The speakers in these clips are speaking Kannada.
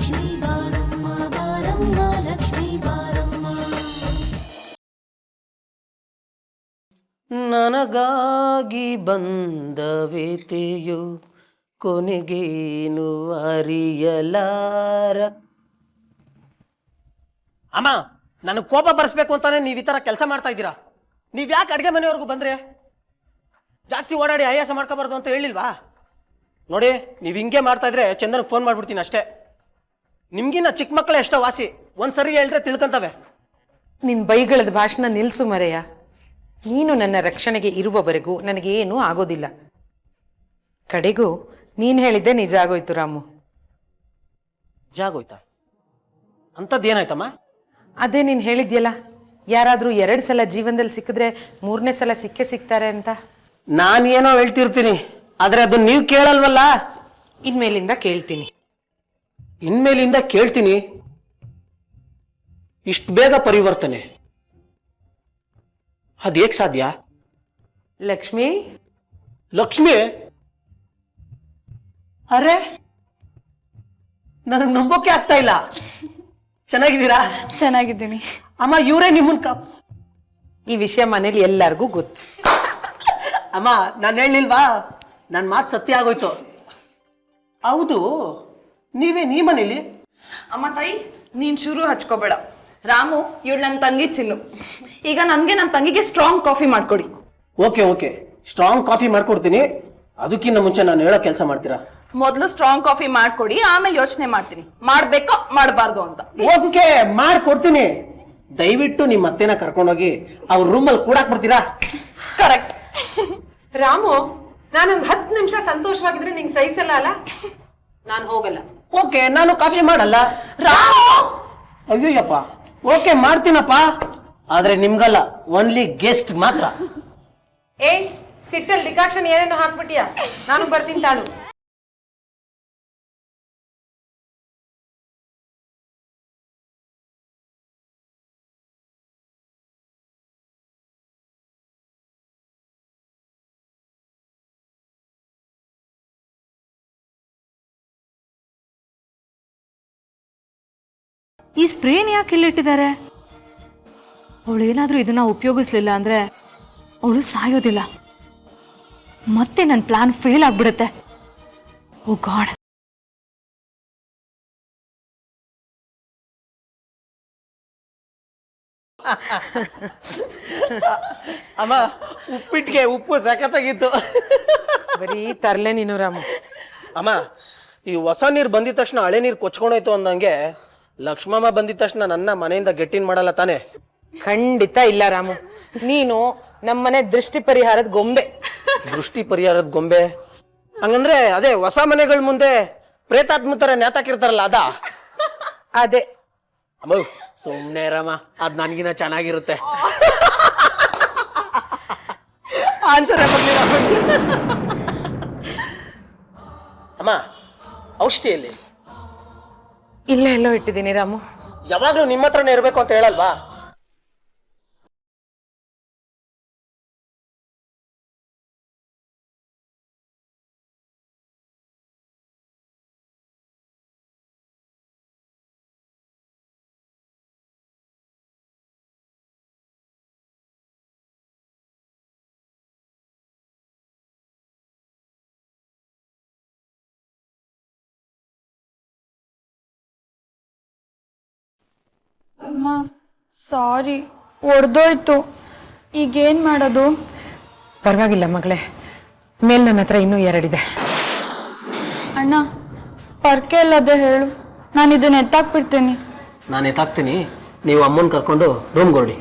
ಲಕ್ಷ್ಮೀ ಬಾರಮ್ಮ ಬಾರಮ್ಮ ಲಕ್ಷ್ಮೀ ಬಾರಮ್ಮ. ನನಗಾಗಿ ಬಂದವೇತೆಯು ಕೊನೆಗೇನು ಅರಿಯಲಾರ. ಅಮ್ಮ, ನನಗೆ ಕೋಪ ಬರ್ಸ್ಬೇಕು ಅಂತಾನೆ ನೀವು ಈ ಥರ ಕೆಲಸ ಮಾಡ್ತಾ ಇದ್ದೀರಾ. ನೀವು ಯಾಕೆ ಅಡುಗೆ ಮನೆಯವ್ರಿಗೂ ಬಂದ್ರೆ? ಜಾಸ್ತಿ ಓಡಾಡಿ ಆಯಾಸ ಮಾಡ್ಕೋಬಾರ್ದು ಅಂತ ಹೇಳಿಲ್ವಾ? ನೋಡಿ, ನೀವು ಹಿಂಗೆ ಮಾಡ್ತಾ ಇದ್ರೆ ಚಂದನ್ಗೆ ಫೋನ್ ಮಾಡ್ಬಿಡ್ತೀನಿ ಅಷ್ಟೇ. ನಿಮ್ಗಿನ್ನ ಚಿಕ್ಕ ಮಕ್ಕಳೇ ಎಷ್ಟೋ ವಾಸಿ, ಒಂದು ಸರಿ ಹೇಳಿದ್ರೆ ತಿಳ್ಕೊಂತವೆ. ನಿನ್ನ ಬೈಗಳದ ಭಾಷಣ ನಿಲ್ಲಿಸು ಮರೆಯ. ನೀನು ನನ್ನ ರಕ್ಷಣೆಗೆ ಇರುವವರೆಗೂ ನನಗೇನೂ ಆಗೋದಿಲ್ಲ. ಕಡೆಗೂ ನೀನು ಹೇಳಿದ್ದೆ ನಿಜ ಆಗೋಯ್ತು ರಾಮು. ನಿಜ ಆಗೋಯ್ತಾ? ಅಂಥದ್ದು ಏನಾಯ್ತಮ್ಮ? ಅದೇ ನೀನು ಹೇಳಿದ್ಯಲ್ಲ, ಯಾರಾದರೂ 2 ಸಲ ಜೀವನದಲ್ಲಿ ಸಿಕ್ಕಿದ್ರೆ 3ನೇ ಸಲ ಸಿಕ್ಕೇ ಸಿಗ್ತಾರೆ ಅಂತ. ನಾನೇನೋ ಹೇಳ್ತಿರ್ತೀನಿ, ಆದರೆ ಅದನ್ನ ನೀವು ಕೇಳಲ್ವಲ್ಲ. ಇನ್ಮೇಲಿಂದ ಕೇಳ್ತೀನಿ. ಇನ್ಮೇಲಿಂದ ಕೇಳ್ತೀನಿ? ಇಷ್ಟು ಬೇಗ ಪರಿವರ್ತನೆ ಅದೇಕ್ ಸಾಧ್ಯ? ಲಕ್ಷ್ಮಿ, ಲಕ್ಷ್ಮಿ? ಅರೆ, ನನಗೆ ನಂಬೋಕೆ ಆಗ್ತಾ ಇಲ್ಲ. ಚೆನ್ನಾಗಿದ್ದೀರಾ? ಚೆನ್ನಾಗಿದ್ದೀನಿ ಅಮ್ಮ. ಇವರೇ ನಿಮ್ಮನ್ ಈ ವಿಷಯ ಮನೇಲಿ ಎಲ್ಲರಿಗೂ ಗೊತ್ತು. ಅಮ್ಮ, ನಾನು ಹೇಳಿಲ್ವಾ, ನನ್ನ ಮಾತು ಸತ್ಯ ಆಗೋಯ್ತು. ಹೌದು, ನೀ ಮನೇಲಿ? ಅಮ್ಮ ತಾಯಿ, ನೀನ್ ಶುರು ಹಚ್ಕೋಬೇಡ. ರಾಮು ಇವಳು ನನ್ನ ತಂಗಿ ಚಿನ್ನು. ಈಗ ನನ್ಗೆ ನನ್ನ ತಂಗಿಗೆ ಸ್ಟ್ರಾಂಗ್ ಕಾಫಿ ಮಾಡ್ಕೊಡಿ. ಓಕೆ, ಸ್ಟ್ರಾಂಗ್ ಕಾಫಿ ಮಾಡ್ಕೊಡ್ತೀನಿ. ಅದಕ್ಕಿಂತ ಮುಂಚೆ ನಾನು ಹೇಳೋ ಕೆಲಸ ಮಾಡ್ತೀರಾ? ಮೊದಲು ಸ್ಟ್ರಾಂಗ್ ಕಾಫಿ ಮಾಡ್ಕೊಡಿ, ಆಮೇಲೆ ಯೋಚನೆ ಮಾಡ್ತೀನಿ ಮಾಡ್ಬೇಕೋ ಮಾಡಬಾರ್ದು ಅಂತ. ಓಕೆ, ಮಾಡ್ಕೊಡ್ತೀನಿ. ದಯವಿಟ್ಟು ನಿಮ್ಮ ಅತ್ತೆನ ಕರ್ಕೊಂಡೋಗಿ ಅವ್ರ ರೂಮಲ್ಲಿ ಕೂಡಾಕ್ ಬಿಡ್ತೀರಾ? ಕರೆಕ್ಟ್. ರಾಮು, ನಾನೊಂದು 10 ನಿಮಿಷ ಸಂತೋಷವಾಗಿದ್ರೆ ನಿಂಗೆ ಸಹಿಸಲ್ಲ ಅಲ್ಲ? ನಾನು ಹೋಗಲ್ಲ. ಓಕೆ, ನಾನು ಕಾಫಿ ಮಾಡಲ್ಲ. ರಾಮು, ಅಯ್ಯೋಯ್ಯಪ್ಪ, ಓಕೆ ಮಾಡ್ತೀನಪ್ಪ, ಆದ್ರೆ ನಿಮ್ಗಲ್ಲ, ಓನ್ಲಿ ಗೆಸ್ಟ್ ಮಾತ್ರ. ಏಯ್, ಸಿಟ್ಟಲ್ಲಿ ಡಿಕಾಕ್ಷನ್ ಏನೇನೋ ಹಾಕ್ಬಿಟ್ಟಿಯಾ? ನಾನು ಬರ್ತೀನಿ ತಾಳು. ಈ ಸ್ಪ್ರೇನ್ ಯಾಕೆ ಇಲ್ಲಿಟ್ಟಿದ್ದಾರೆ? ಅವಳು ಏನಾದರೂ ಇದನ್ನ ಉಪಯೋಗಿಸ್ಲಿಲ್ಲ ಅಂದ್ರೆ ಅವಳು ಸಾಯೋದಿಲ್ಲ. ಮತ್ತೆ ನನ್ನ ಪ್ಲಾನ್ ಫೇಲ್ ಆಗ್ಬಿಡುತ್ತೆ. ಓ ಗಾಡ್. ಅಮ್ಮ, ಉಪ್ಪಿಟ್ಟಿಗೆ ಉಪ್ಪು ಸಖತ್ತಾಗಿತ್ತು. ಬರೀ ತರ್ಲೆ ನೀನು ರಾಮು. ಅಮ್ಮ, ಈ ಹೊಸ ನೀರು ಬಂದಿದ ತಕ್ಷಣ ಹಳೆ ನೀರು ಕೊಚ್ಕೊಂಡೋಯ್ತು ಅಂದಂಗೆ ಲಕ್ಷ್ಮಮ್ಮ ಬಂದಿದ ತಕ್ಷಣ ನನ್ನ ಮನೆಯಿಂದ ಗೆಟ್ಟಿನ್ ಮಾಡಲ್ಲ ತಾನೆ? ಖಂಡಿತ ಇಲ್ಲ ರಾಮು. ನೀನು ನಮ್ಮನೆ ದೃಷ್ಟಿ ಪರಿಹಾರದ ಗೊಂಬೆ. ದೃಷ್ಟಿ ಪರಿಹಾರದ ಗೊಂಬೆ? ಹಂಗಂದ್ರೆ ಅದೇ ಹೊಸ ಮನೆಗಳ ಮುಂದೆ ಪ್ರೇತಾತ್ಮ ತರ ನೇತಾಕಿರ್ತಾರಲ್ಲ ಅದ? ಅದೇ. ಅಮ್ಮ ಸುಮ್ನೆ ರಮ್ಮ, ಅದ್ ನನ್ಗಿನ ಚೆನ್ನಾಗಿರುತ್ತೆ. ಆನ್ಸರ್ ಅಮ್ಮ, ಔಷಧಿಯಲ್ಲಿ ಇಲ್ಲೇ ಎಲ್ಲೋ ಇಟ್ಟಿದ್ದೀನಿ ರಾಮು. ಯಾವಾಗ್ಲೂ ನಿಮ್ಮ ಹತ್ರನೇ ಇರ್ಬೇಕು ಅಂತ ಹೇಳಲ್ವಾ? ಅಮ್ಮ ಸಾರಿ, ಒಡೆದೋಯ್ತು. ಈಗೇನು ಮಾಡೋದು? ಪರವಾಗಿಲ್ಲ ಮಗಳೇ, ಮೇಲೆ ನನ್ನ ಹತ್ರ ಇನ್ನೂ 2 ಇದೆ. ಅಣ್ಣ, ಪರ್ಕೆ ಅಲ್ಲದೆ ಹೇಳು, ನಾನು ಇದನ್ನ ಎತ್ತಾಕ್ಬಿಡ್ತೀನಿ. ನಾನು ಎತ್ತಾಕ್ತೀನಿ, ನೀವು ಅಮ್ಮನ ಕರ್ಕೊಂಡು ರೂಮ್ಗೆ ಹೊರಡಿ.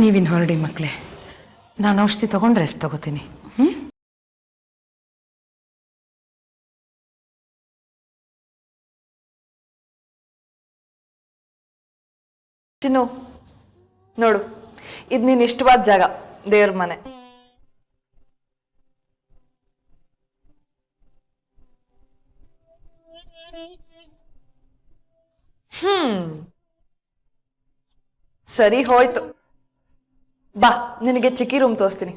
ನೀವಿನ್ ಹೊರಡಿ ಮಕ್ಕಳೇ, ನಾನು ಔಷಧಿ ತಗೊಂಡು ರೆಸ್ಟ್ ತಗೋತೀನಿ. ಚಿನ್ನು ನೋಡು, ಇದು ನೀನು ಇಷ್ಟವಾದ ಜಾಗ, ದೇವ್ರ ಮನೆ. ಸರಿ ಹೋಯ್ತು. ಬಾ, ನಿನಗೆ ಚಿಕ್ಕಿ ರೂಮ್ ತೋರಿಸ್ತೀನಿ.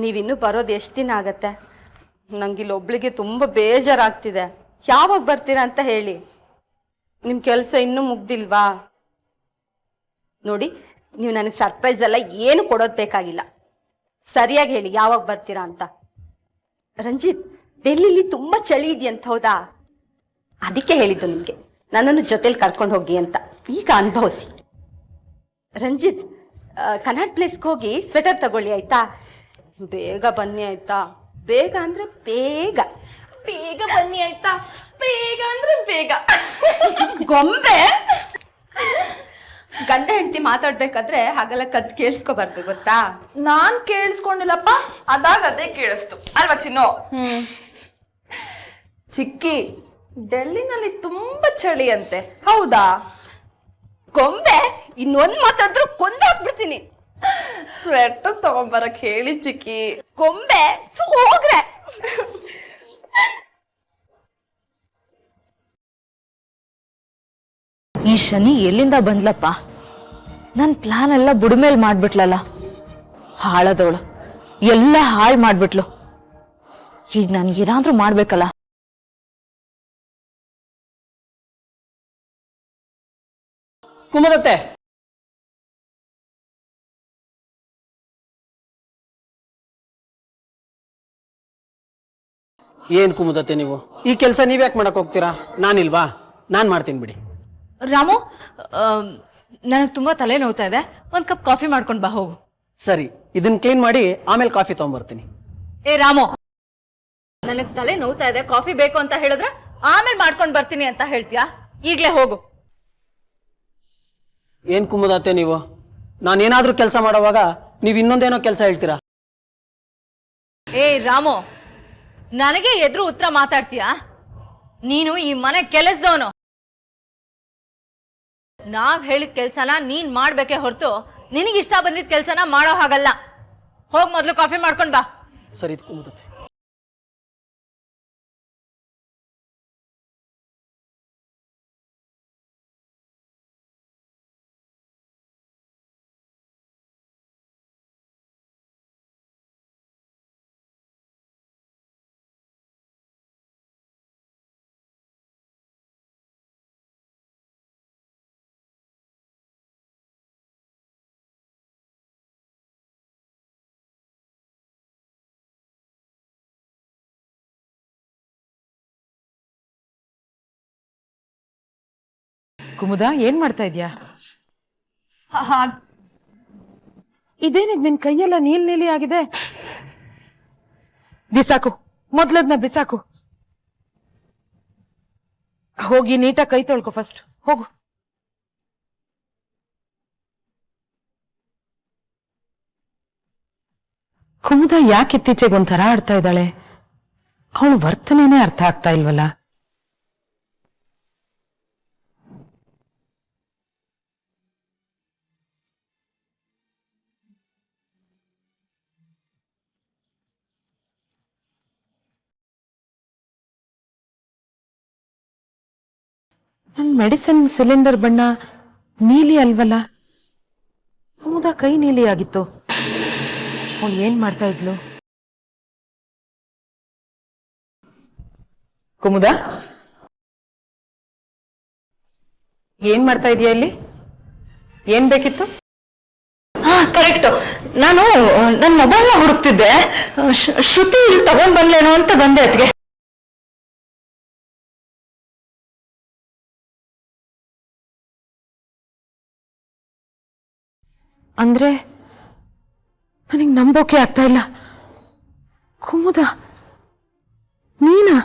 ನೀವಿನ್ನೂ ಬರೋದು ಎಷ್ಟು ದಿನ ಆಗತ್ತೆ? ನಂಗಿಲ್ಲಿ ಒಬ್ಳಿಗೆ ತುಂಬ ಬೇಜಾರಾಗ್ತಿದೆ. ಯಾವಾಗ ಬರ್ತೀರಾ ಅಂತ ಹೇಳಿ. ನಿಮ್ಮ ಕೆಲಸ ಇನ್ನೂ ಮುಗ್ದಿಲ್ವಾ? ನೋಡಿ, ನೀವು ನನಗೆ ಸರ್ಪ್ರೈಸ್ ಎಲ್ಲ ಏನು ಕೊಡೋದು ಬೇಕಾಗಿಲ್ಲ. ಸರಿಯಾಗಿ ಹೇಳಿ ಯಾವಾಗ ಬರ್ತೀರಾ ಅಂತ. ರಂಜಿತ್, ಡೆಲ್ಲಿಲಿ ತುಂಬ ಚಳಿ ಇದೆಯಂತ, ಹೌದಾ? ಅದಕ್ಕೆ ಹೇಳಿದ್ದು ನಿಮಗೆ ನನ್ನನ್ನು ಜೊತೆಲಿ ಕರ್ಕೊಂಡು ಹೋಗಿ ಅಂತ. ಈಗ ಅನುಭವಿಸಿ. ರಂಜಿತ್, ಕನಾಟ್ ಪ್ಲೇಸ್ಗೆ ಹೋಗಿ ಸ್ವೆಟರ್ ತಗೊಳ್ಳಿ, ಆಯ್ತಾ? ಬೇಗ ಬನ್ನಿ, ಆಯ್ತಾ? ಬೇಗ ಅಂದರೆ ಬೇಗ. ಬೇಗ ಬನ್ನಿ, ಆಯ್ತಾ? ಬೇಗ ಅಂದರೆ ಬೇಗ. ಗೊಂಬೆ ಗಂಡ ಹೆಂಡತಿ ಮಾತಾಡ್ಬೇಕಾದ್ರೆ ಹಾಗೆಲ್ಲ ಕತ್ ಕೇಳಿಸ್ಕೋಬಾರ್ದು, ಗೊತ್ತಾ? ನಾನ್ ಕೇಳಿಸ್ಕೊಂಡಿಲ್ಲಪ್ಪ, ಅದಾಗ ಅದೇ ಕೇಳಿಸ್ತು ಅಲ್ವಾ ಚಿನ್ನು? ಚಿಕ್ಕಿ, ಡೆಲ್ಲಿನಲ್ಲಿ ತುಂಬಾ ಚಳಿ ಅಂತೆ, ಹೌದಾ? ಗೊಂಬೆ, ಇನ್ನೊಂದು ಮಾತಾಡಿದ್ರು ಕೊಂದಾಕ್ಬಿಡ್ತೀನಿ. ಸ್ವೆಟರ್ ತಗೊಂಬರಕ್ ಹೇಳಿ ಚಿಕ್ಕಿ. ಗೊಂಬೆ, ಹೋಗ್ರೆ. ಈ ಶನಿ ಎಲ್ಲಿಂದ ಬಂದ್ಲಪ್ಪ? ನನ್ನ ಪ್ಲಾನ್ ಎಲ್ಲ ಬುಡಮೇಲ್ ಮಾಡ್ಬಿಟ್ಲಲ್ಲ. ಹಾಳದವಳು ಎಲ್ಲ ಹಾಳು ಮಾಡ್ಬಿಟ್ಲು. ಈಗ ನನ್ಗೇನಾದ್ರೂ ಮಾಡ್ಬೇಕಲ್ಲ. ಕುಮುದತ್ತೆ, ಏನ್ ಕುಮುದತ್ತೆ ನೀವು ಈ ಕೆಲಸ ನೀವ್ಯಾಕೆ ಮಾಡಕ್ ಹೋಗ್ತೀರಾ? ನಾನಿಲ್ವಾ? ನಾನ್ ಮಾಡ್ತೀನಿ ಬಿಡಿ. ರಾಮು, ನನಗೆ ತುಂಬಾ ತಲೆ ನೋವ್ತಾ ಇದೆ. ಒಂದ್ ಕಪ್ ಕಾಫಿ ಮಾಡ್ಕೊಂಡು ಬಾ, ಹೋಗು. ಸರಿ, ಇದನ್ನ ಕ್ಲೀನ್ ಮಾಡಿ ಆಮೇಲೆ ಕಾಫಿ ತಗೊಂಡ್ಬರ್ತೀನಿ. ಏ ರಾಮು, ನನಗ್ ತಲೆ ನೋವ್ತಾ ಇದೆ, ಕಾಫಿ ಬೇಕು ಅಂತ ಹೇಳಿದ್ರೆ ಆಮೇಲೆ ಮಾಡ್ಕೊಂಡು ಬರ್ತೀನಿ ಅಂತ ಹೇಳ್ತೀಯಾ? ಈಗ್ಲೇ ಹೋಗು. ಏನ್ ಕುಮುದತ್ತೆ ನೀವು, ನಾನೇನಾದ್ರೂ ಕೆಲಸ ಮಾಡೋವಾಗ ನೀವು ಇನ್ನೊಂದೇನೋ ಕೆಲಸ ಹೇಳ್ತೀರಾ. ಏ ರಾಮು, ನನಗೆ ಎದುರು ಉತ್ತರ ಮಾತಾಡ್ತೀಯಾ? ನೀನು ಈ ಮನೆ ಕೆಲಸದವನು. ನಾವ್ ಹೇಳಿದ ಕೆಲ್ಸನ ನೀನ್ ಮಾಡ್ಬೇಕೆ ಹೊರತು ನಿನಗಿಷ್ಟ ಬಂದಿದ್ ಕೆಲ್ಸನ ಮಾಡೋ ಹಾಗಲ್ಲ. ಹೋಗ್ ಮೊದ್ಲು ಕಾಫಿ ಮಾಡ್ಕೊಂಡ್ ಬಾ. ಸರಿ ಕುಮುದತ್ತೆ. ಕುಮುದ, ಏನ್ ಮಾಡ್ತಾ ಇದ್ಯಾ? ಇದೇನಿದ್ ನಿನ್ ಕೈಯೆಲ್ಲ ನೀಲ್ ನೀಲಿ ಆಗಿದೆ? ಬಿಸಾಕು, ಮೊದ್ಲದ್ನ ಬಿಸಾಕು. ಹೋಗಿ ನೀಟಾಗಿ ಕೈ ತೊಳ್ಕೊ ಫಸ್ಟ್, ಹೋಗು. ಕುಮುದ ಯಾಕೆ ಇತ್ತೀಚೆಗೆ ಒಂಥರ ಆಡ್ತಾ ಇದ್ದಾಳೆ? ಅವಳು ವರ್ತನೆನೇ ಅರ್ಥ ಆಗ್ತಾ ಇಲ್ವಲ್ಲ. ನನ್ ಮೆಡಿಸಿನ್ ಸಿಲಿಂಡರ್ ಬಣ್ಣ ನೀಲಿ ಅಲ್ವಲ್ಲ? ಕುಮುದ ಕೈ ನೀಲಿ ಆಗಿತ್ತು. ಅವಳು ಏನ್ ಮಾಡ್ತಾ ಇದ್ಲು? ಕುಮುದ, ಏನ್ ಮಾಡ್ತಾ ಇದೀಯ ಇಲ್ಲಿ? ಏನ್ ಬೇಕಿತ್ತು? ಕರೆಕ್ಟ್. ನಾನು ನನ್ನ ಮೊಬೈಲ್ನ ಹುಡುಕ್ತಿದ್ದೆ. ಶ್ರುತಿ ಇಲ್ಲಿ ತಗೊಂಡ್ ಬಂದ್ಲೇನೋ ಅಂತ ಬಂದೆ ಅದಕ್ಕೆ. ಅಂದ್ರೆ ನನಗೆ ನಂಬೋಕೆ ಆಗ್ತಾ ಇಲ್ಲ. ಕುಮುದ, ನೀನಾ?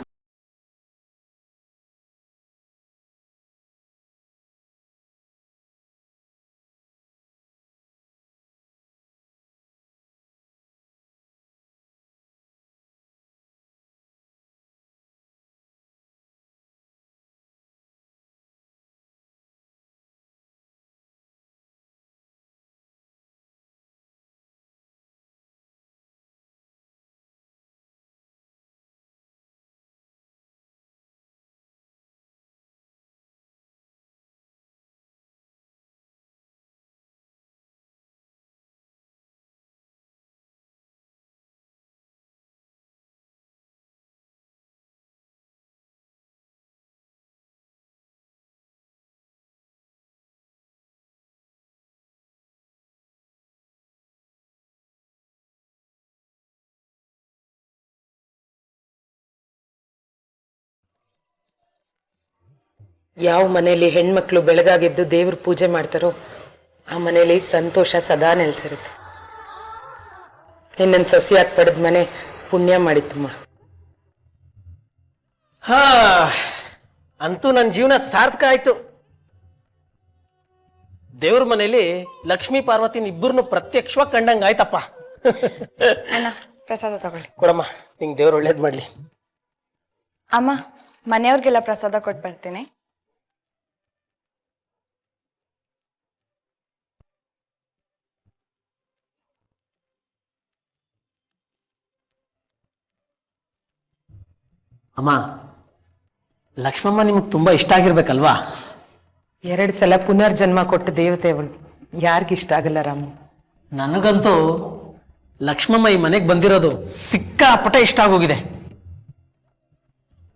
ಯಾವ ಮನೆಯಲ್ಲಿ ಹೆಣ್ಮಕ್ಳು ಬೆಳಗಾಗೆದ್ದು ದೇವ್ರ ಪೂಜೆ ಮಾಡ್ತಾರೋ ಆ ಮನೆಯಲ್ಲಿ ಸಂತೋಷ ಸದಾ ನೆಲೆಸಿರುತ್ತೆ. ನಿನ್ನನ್ನು ಸೊಸೆಯಾಗಿ ಪಡೆದ ಮನೆ ಪುಣ್ಯ ಮಾಡಿತ್ತಮ್ಮ. ಹಾ, ಅಂತೂ ನನ್ನ ಜೀವನ ಸಾರ್ಥಕ ಆಯ್ತು. ದೇವ್ರ ಮನೇಲಿ ಲಕ್ಷ್ಮೀ ಪಾರ್ವತಿನ ಇಬ್ಬರನ್ನು ಪ್ರತ್ಯಕ್ಷವಾಗಿ ಕಂಡಂಗೆ ಆಯ್ತಪ್ಪ. ಅಣ್ಣ ಪ್ರಸಾದ ತಗೊಳ್ಳಿ. ಕೊಡಮ್ಮ, ನಿಂಗೆ ದೇವ್ರು ಒಳ್ಳೇದು ಮಾಡಲಿ. ಅಮ್ಮ, ಮನೆಯವ್ರಿಗೆಲ್ಲ ಪ್ರಸಾದ ಕೊಟ್ಟು ಬರ್ತೀನಿ. ಅಮ್ಮ, ಲಕ್ಷ್ಮಮ್ಮ ನಿಮಗೆ ತುಂಬ ಇಷ್ಟ ಆಗಿರ್ಬೇಕಲ್ವಾ? 2 ಸಲ ಪುನರ್ಜನ್ಮ ಕೊಟ್ಟ ದೇವತೆ ಅವಳು. ಯಾರಿಗಿಷ್ಟ ಆಗಲ್ಲ ರಾಮು? ನನಗಂತೂ ಲಕ್ಷ್ಮಮ್ಮ ಈ ಮನೆಗೆ ಬಂದಿರೋದು ಸಿಕ್ಕಾಪಟ್ಟೆ ಇಷ್ಟ ಆಗೋಗಿದೆ.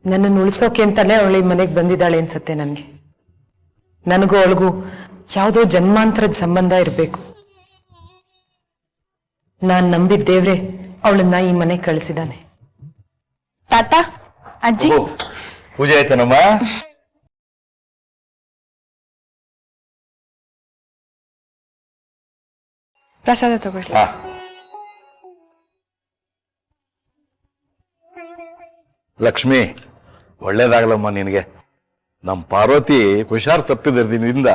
ನನ್ನನ್ನು ಉಳಿಸೋಕೆ ಅಂತಾನೆ ಅವಳು ಈ ಮನೆಗೆ ಬಂದಿದ್ದಾಳೆ ಅನ್ಸುತ್ತೆ ನನಗೆ. ನನಗೂ ಅವಳಿಗೂ ಯಾವುದೋ ಜನ್ಮಾಂತರದ ಸಂಬಂಧ ಇರಬೇಕು. ನಾನು ನಂಬಿದ ದೇವ್ರೆ ಅವಳನ್ನ ಈ ಮನೆಗೆ ಕಳಿಸಿದಾನೆ. ತಾತ, ಅಜ್ಜಿ, ಪೂಜೆ ಆಯ್ತೇನಮ್ಮ? ಪ್ರಸಾದ ತಗೊಳ್ಳಿ. ಲಕ್ಷ್ಮಿ, ಒಳ್ಳೇದಾಗಲಮ್ಮ ನಿನಗೆ. ನಮ್ಮ ಪಾರ್ವತಿ ಹುಷಾರ್ ತಪ್ಪಿದ್ರಿಂದ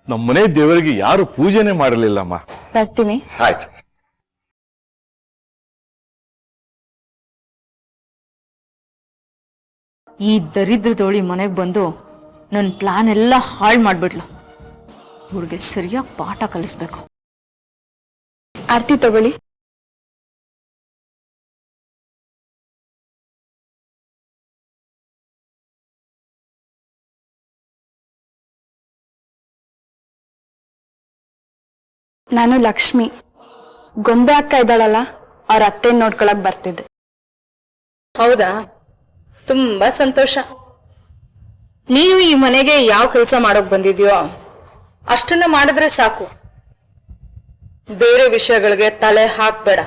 ನಮ್ಮ ಮನೆ ದೇವರಿಗೆ ಯಾರು ಪೂಜೆನೆ ಮಾಡಲಿಲ್ಲಮ್ಮ. ಬರ್ತೀನಿ. ಆಯ್ತು. ಈ ದರಿದ್ರದೋಳಿ ಮನೆಗೆ ಬಂದು ನನ್ನ ಪ್ಲಾನ್ ಎಲ್ಲ ಹಾಳು ಮಾಡಿಬಿಡ್ಲು. ಇವಳಿಗೆ ಸರಿಯಾಗಿ ಪಾಠ ಕಲಿಸ್ಬೇಕು. ಆರತಿ ತಗೊಳ್ಳಿ. ನಾನು ಲಕ್ಷ್ಮಿ, ಗೊಂಬೆ ಅಕ್ಕ ಇದ್ದಾಳಲ್ಲ, ಅವ್ರ ಅತ್ತೆ ನೋಡ್ಕೊಳಕ್ ಬರ್ತಿದ್ದೆ. ಹೌದಾ? ತುಂಬಾ ಸಂತೋಷ. ನೀನು ಈ ಮನೆಗೆ ಯಾವ ಕೆಲಸ ಮಾಡೋಕ್ ಬಂದಿದ್ಯೋ ಅಷ್ಟನ್ನ ಮಾಡಿದ್ರೆ ಸಾಕು. ಬೇರೆ ವಿಷಯಗಳಿಗೆ ತಲೆ ಹಾಕ್ಬೇಡ.